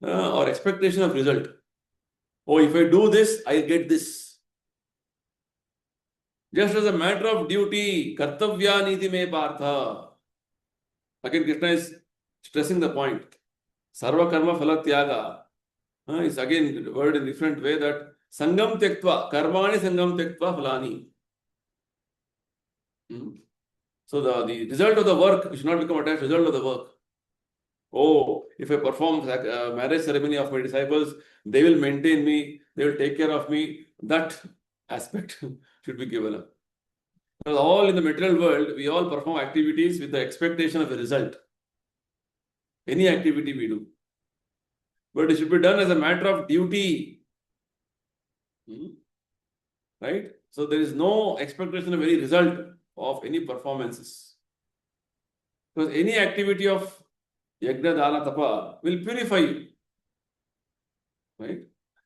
or expectation of result. Oh, if I do this, I get this. Just as a matter of duty, kartavya niti me partha. Again, Krishna is stressing the point. Sarva karma phala tyaga is again word in different way that sangam tyaktva, karmani sangam tyaktva phalani. So the result of the work should not become attached to the result of the work. Oh, if I perform a marriage ceremony of my disciples, they will maintain me, they will take care of me. That aspect should be given up. Because all in the material world, we all perform activities with the expectation of a result. Any activity we do. But it should be done as a matter of duty. Right? So there is no expectation of any result of any performances. Because any activity of Yajna, Dana, Tapa will purify you. Right?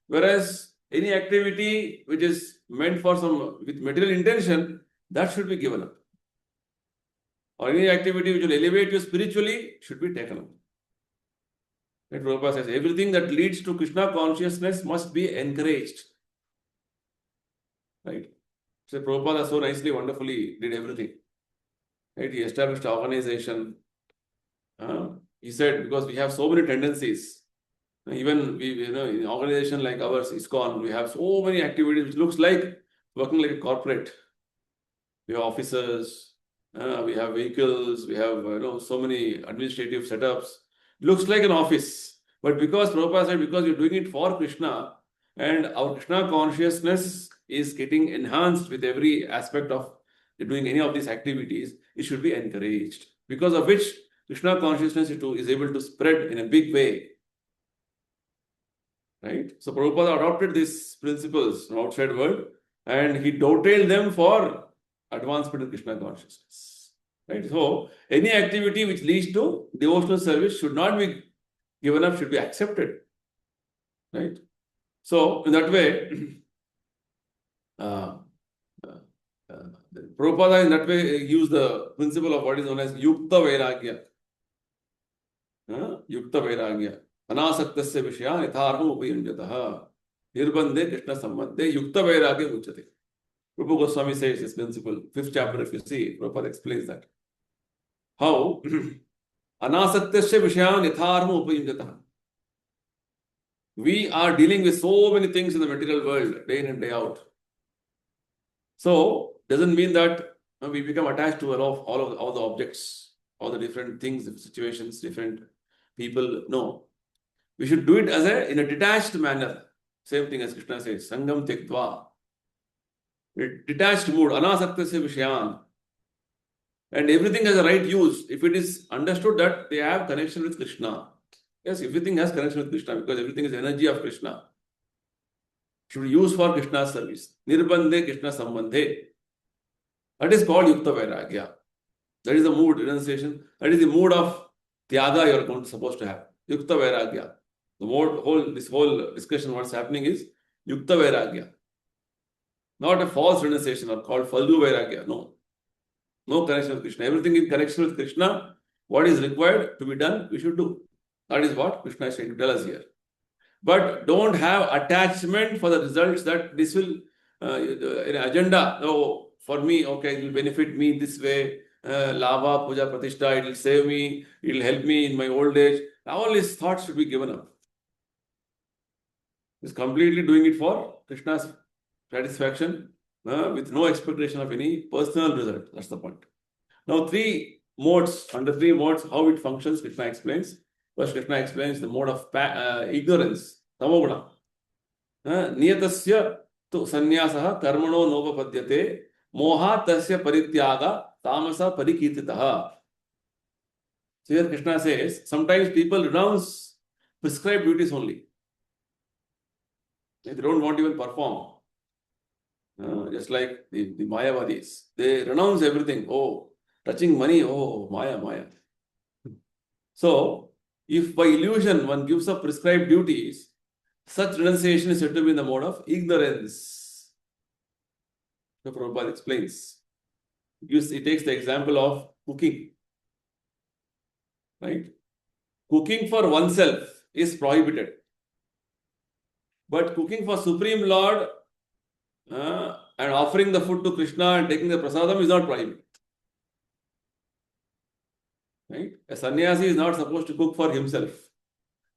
Whereas any activity which is meant for with material intention, that should be given up. Or any activity which will elevate you spiritually should be taken up. Right? Prabhupada says, everything that leads to Krishna consciousness must be encouraged. Right? So Prabhupada so nicely, wonderfully did everything. Right? He established an organization. He said, because we have so many tendencies, even we, in an organization like ours, ISKCON, we have so many activities which looks like working like a corporate. We have officers, we have vehicles, we have so many administrative setups. Looks like an office, but because Prabhupada said, because you're doing it for Krishna, and our Krishna consciousness is getting enhanced with every aspect of doing any of these activities, it should be encouraged. Because of which Krishna consciousness is able to spread in a big way. Right? So Prabhupada adopted these principles from outside world and he dovetailed them for advancement in Krishna consciousness. Right? So any activity which leads to devotional service should not be given up should be accepted. Right? So, in that way, Prabhupada in that way used the principle of what is known as Yukta Vairagya. Yukta Vairagya. Anasaktasya Vishya Yatharvam Upayunjataha. Nirbandhe Krishna Sambandhe Yukta Vairagya Uchate. Rupa Goswami says this principle, 5th chapter, if you see, Prabhupada explains that. How Anasaktasya Vishya Yatharvam Upayunjataha. We are dealing with so many things in the material world, day in and day out. So, doesn't mean that we become attached to all the objects, all the different things, situations, different people. No. We should do it in a detached manner. Same thing as Krishna says, Sangam Tektva. Detached mood, Anasaktasya Vishyan. And everything has a right use if it is understood that they have connection with Krishna. Yes, everything has connection with Krishna because everything is energy of Krishna. Should be used for Krishna's service. Nirbandhe Krishna Sambandhe. That is called Yukta Vairagya. That is the mood, renunciation. That is the mood of Tyaga you are supposed to have. Yukta Vairagya. This whole discussion, what's happening is Yukta Vairagya. Not a false renunciation or called Faldu Vairagya. No. No connection with Krishna. Everything in connection with Krishna, what is required to be done, we should do. That is what Krishna is trying to tell us here. But don't have attachment for the results that this will, an agenda, oh, for me, okay, it will benefit me this way, Lava, Puja, Pratishtha, it will save me, it will help me in my old age. All these thoughts should be given up. It's completely doing it for Krishna's satisfaction with no expectation of any personal result. That's the point. Now, under three modes, how it functions, Krishna explains. First, Krishna explains the mode of ignorance, tamoguna. Niyatasya tu sannyasah karmano novapadyate moha tasya parityaga tamasa parikirtitaha. So here Krishna says, sometimes people renounce prescribed duties only. They don't want to even perform. Just like the Mayavadis. They renounce everything. Oh, touching money, oh, Maya. So, if by illusion one gives up prescribed duties, such renunciation is said to be in the mode of ignorance. So Prabhupada explains. He takes the example of cooking. Right? Cooking for oneself is prohibited. But cooking for Supreme Lord and offering the food to Krishna and taking the prasadam is not prohibited. Right? A sannyasi is not supposed to cook for himself.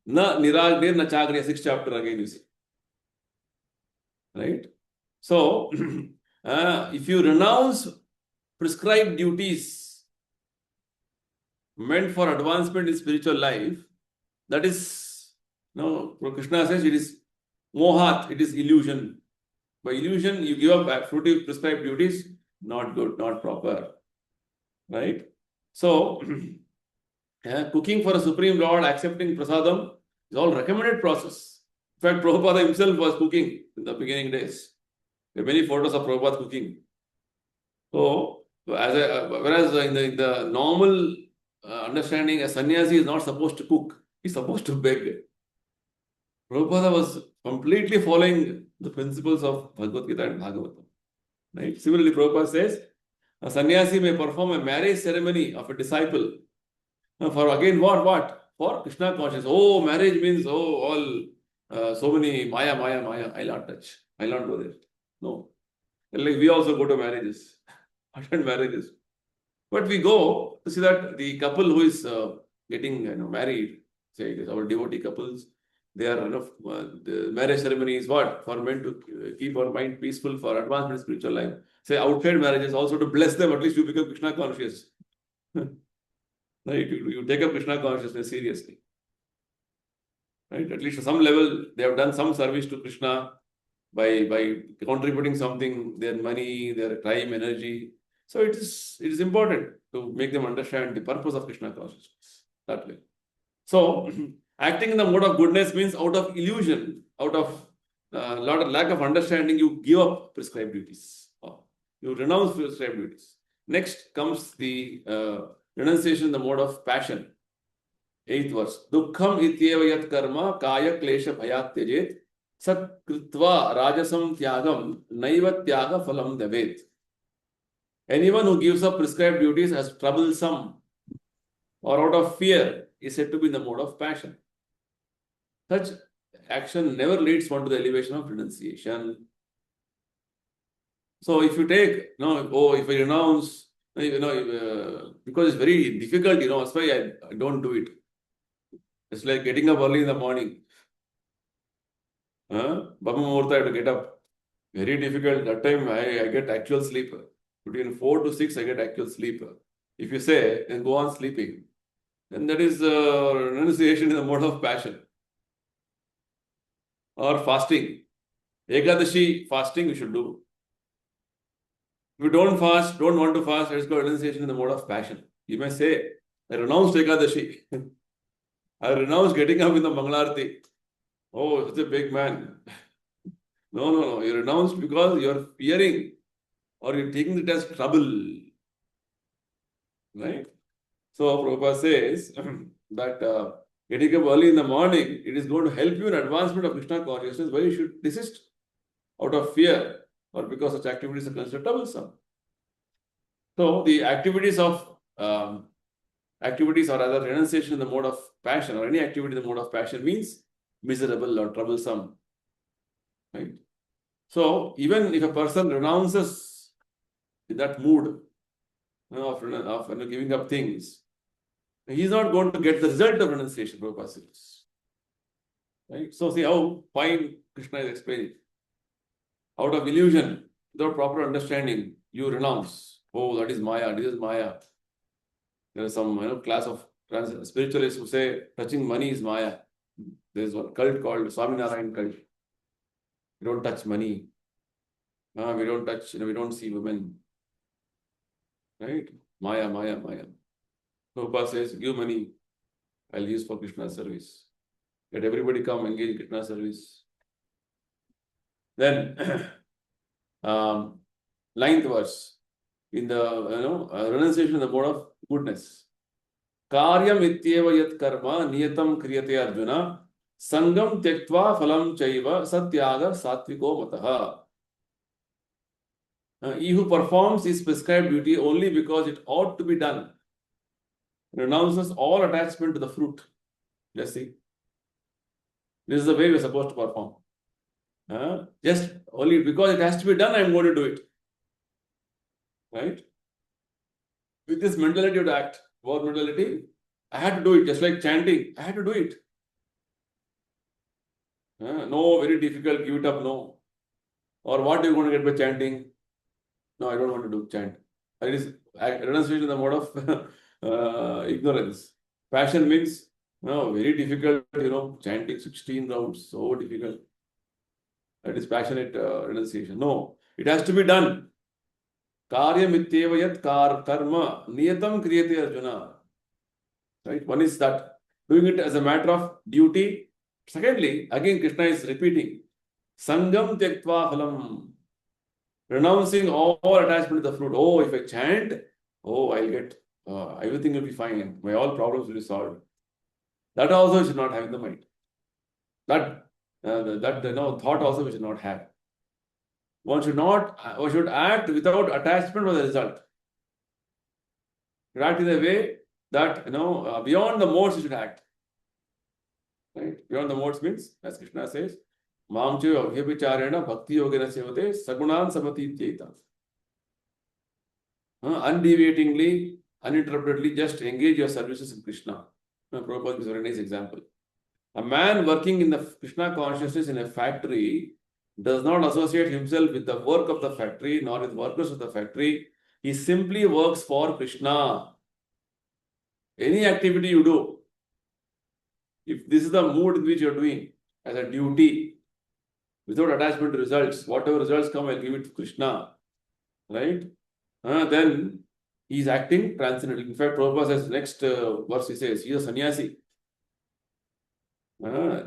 Na niragdir na chagriya, 6th chapter again you see. Right? So, if you renounce prescribed duties meant for advancement in spiritual life, that is, Krishna says it is mohat, it is illusion. By illusion, you give up fruitive prescribed duties, not good, not proper. Right? So, cooking for a Supreme Lord, accepting prasadam is all recommended process. In fact, Prabhupada himself was cooking in the beginning days. There are many photos of Prabhupada cooking. So, whereas in the normal understanding, a sannyasi is not supposed to cook. He's supposed to beg. Prabhupada was completely following the principles of Bhagavad Gita and Bhagavatam. Right? Similarly, Prabhupada says, a sannyasi may perform a marriage ceremony of a disciple. For again, what? For Krishna consciousness. Oh, marriage means, all so many Maya. I'll not touch. I'll not go there. No. Like we also go to marriages, attend marriages. But we go to see that the couple who is getting married, say our devotee couples, they are the marriage ceremony is what? For men to keep our mind peaceful for advancement in spiritual life. Say outside marriages also to bless them, at least you become Krishna conscious. Right? You take up Krishna consciousness seriously. Right? At least at some level, they have done some service to Krishna by contributing something, their money, their time, energy. So it is important to make them understand the purpose of Krishna consciousness that way. So acting in the mode of goodness means out of illusion, out of lack of understanding, you give up prescribed duties. You renounce prescribed duties. Next comes the renunciation in the mode of passion. 8th verse. Dukkham ityeva yat karma kaya klesha bhayat tyajet sat kritva rajasam tyagam naiva tyaga phalam devet. Anyone who gives up prescribed duties as troublesome or out of fear is said to be in the mode of passion. Such action never leads one to the elevation of renunciation. So if you take, if I renounce, because it's very difficult, that's why I don't do it. It's like getting up early in the morning. Baba Muhurta, I have to get up. Very difficult. That time I get actual sleep. Between 4 to 6, I get actual sleep. If you say, then go on sleeping, then that is renunciation in the mode of passion. Or fasting. Ekadashi fasting we should do. If you don't want to fast, it's called renunciation in the mode of passion. You may say, I renounced Ekadashi. I renounced getting up in the Mangalarti. Oh, it's a big man. No. You renounced because you're fearing or you're taking it as trouble. Right? So Prabhupada says that getting up early in the morning, it is going to help you in advancement of Krishna consciousness, where you should desist out of fear or because such activities are considered troublesome. So the activities or rather renunciation in the mode of passion or any activity in the mode of passion means miserable or troublesome. Right? So even if a person renounces in that mood of giving up things, he's not going to get the result of renunciation, Prabhupada says. Right? So see how fine Krishna is explaining. Out of illusion, without proper understanding, you renounce. Oh, that is Maya, this is Maya. There is some class of spiritualists who say touching money is Maya. There is one cult called Swaminarayan cult. We don't touch money. We don't touch, we don't see women. Right? Maya. Prabhupada says, give money, I'll use for Krishna service. Let everybody come engage in Krishna service. Then, 9th verse, in the renunciation in the mode of goodness. Karyam ityeva yat karma niyatam kriyate arjuna sangam tyaktva phalam chaiva satyaga satviko mataha. He who performs his prescribed duty only because it ought to be done renounces all attachment to the fruit. Let's see. This is the way we're supposed to perform. Just only because it has to be done, I'm going to do it. Right? With this mentality to act, what mentality? I had to do it, just like chanting. I had to do it. No, very difficult, give it up, no. Or what are you going to get by chanting? No, I don't want to do chant. It is renunciation in the mode of ignorance. Passion means, very difficult, chanting 16 rounds, so difficult. That is passionate renunciation. No, it has to be done. Karya mityeva yat karma niyatam kriyate arjuna. Right? One is that, doing it as a matter of duty. Secondly, again Krishna is repeating, Sangam tyaktva phalam. Renouncing all attachment to the fruit. Oh, if I chant, I'll get, everything will be fine. My all problems will be solved. That also we should not have in the mind. That thought also we should not have. One should act without attachment to the result. Should act in a way that, beyond the modes you should act. Right? Beyond the modes means, as Krishna says, Mamche Abhyabhicharena Bhakti Yogena Sevate Sagunan Samatityetam. Undeviatingly, uninterruptedly, just engage your services in Krishna. Prabhupada gives a very nice example. A man working in the Krishna consciousness in a factory does not associate himself with the work of the factory nor with workers of the factory. He simply works for Krishna. Any activity you do, if this is the mood in which you are doing as a duty, without attachment to results, whatever results come, I'll give it to Krishna. Right? Then he is acting transcendently. In fact, Prabhupada says, next verse he says, he is a sannyasi. All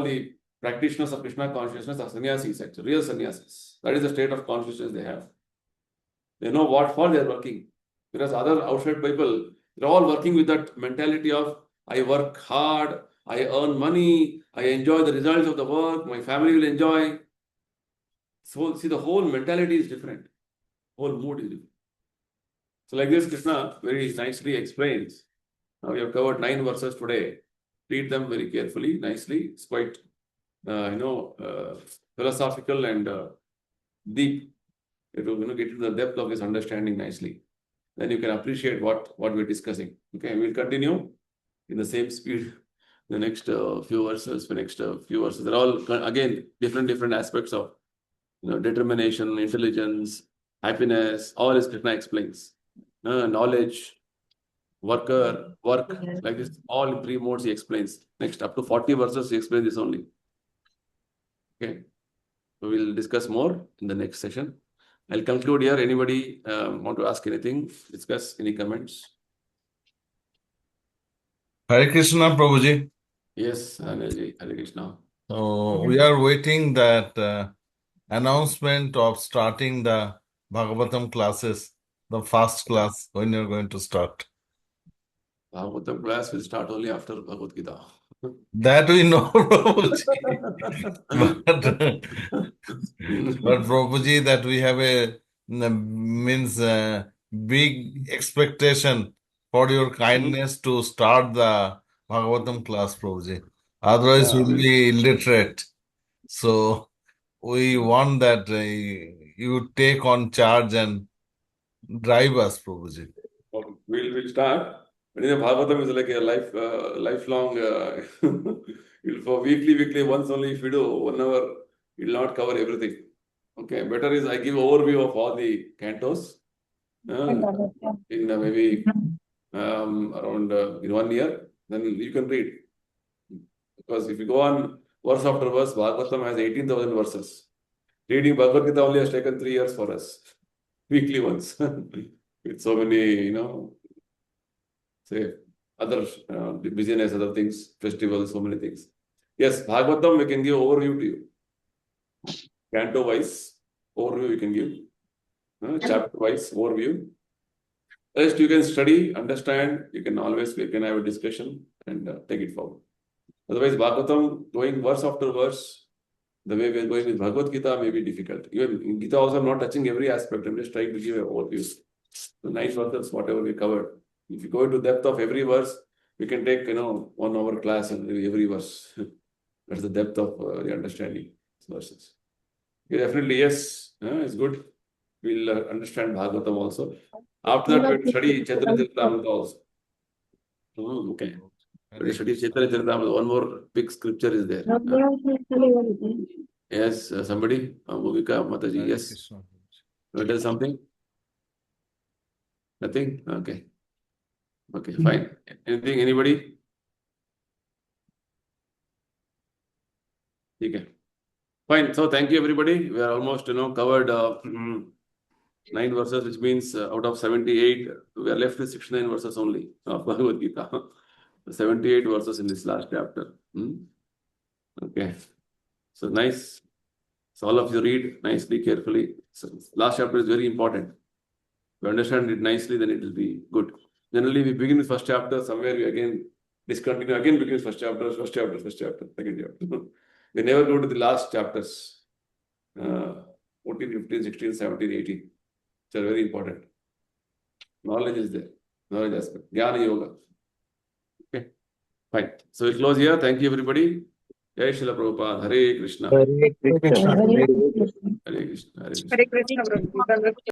the practitioners of Krishna consciousness are sannyasis, actually, real sannyasis. That is the state of consciousness they have. They know what for they are working. Whereas other outside people, They're all working with that mentality of I work hard, I earn money, I enjoy the results of the work, my family will enjoy. So see, the whole mentality is different. Whole mood is different. So like this, Krishna very nicely explains. Now we have covered 9 verses today. Read them very carefully, nicely. It's quite, philosophical and deep. You have to get into the depth of this understanding nicely. Then you can appreciate what we're discussing. Okay, we'll continue in the same speed. The next few verses, they're all again different aspects of determination, intelligence, happiness. All is Krishna explains. Knowledge, worker, work, like this. All in 3 modes he explains. Next, up to 40 verses he explains this only. Okay, so we'll discuss more in the next session. I'll conclude here. Anybody want to ask anything? Discuss any comments? Hare Krishna, Prabhuji. Yes, Anilji, Hare Krishna. So we are waiting that announcement of starting the Bhagavatam classes, the first class, when you're going to start. Bhagavatam class will start only after Bhagavad Gita. That we know, Prabhuji. But Prabhuji, that we have a big expectation for your kindness to start the Bhagavatam class, Prabhuji. Otherwise, Yeah, we'll be illiterate. So we want that you take on charge and drive us, Prabhuji. okay. We'll start. But Bhagavatam is like a lifelong. For weekly, once only if we do 1 hour, it will not cover everything. Okay, better is I give overview of all the cantos in maybe around in 1 year. Then you can read, because if you go on verse after verse, Bhagavatam has 18,000 verses. Reading Bhagavad Gita only has taken 3 years for us, weekly once, with so many, say, other busyness, other things, festivals, so many things. Yes, Bhagavatam we can give overview to you. Canto wise overview we can give. Chapter wise overview. Rest you can study, understand, we can have a discussion and take it forward. Otherwise, Bhagavatam, going verse after verse, the way we are going with Bhagavad Gita may be difficult. Even in Gita also, I'm not touching every aspect, I'm just trying to give an overview. The 9 verses, whatever we covered. If you go into depth of every verse, we can take 1 hour class on every verse. That's the depth of the understanding verses. Yeah, definitely, yes, it's good. We'll understand Bhagavatam also. After that, we'll study Chaitanya Charitamrita also. Okay. We'll study Chaitanya Charitamrita. One more big scripture is there. Yes, somebody? Bhumika Mataji, Hare yes. Krishna, Prabhuji. Want to tell something? Nothing? Okay. Okay, fine. Anything, anybody? Okay. Fine. So thank you, everybody. We are almost, covered 9 verses, which means out of 78, we are left with 69 verses only of Bhagavad Gita. 78 verses in this last chapter. Okay. So nice. So all of you read nicely, carefully. So last chapter is very important. If you understand it nicely, then it will be good. Generally, we begin with first chapter. Somewhere we again discontinue. Again begin with first chapter, second chapter. We never go to the last chapters. 14, 15, 16, 17, 18. Which are very important. Knowledge is there. Knowledge aspect. Jnana Yoga. Okay. Fine. So we'll close here. Thank you, everybody. Jai Srila Prabhupada. Hare Krishna. Hare Krishna. Hare Krishna. Hare Krishna. Hare Krishna, Prabhuji.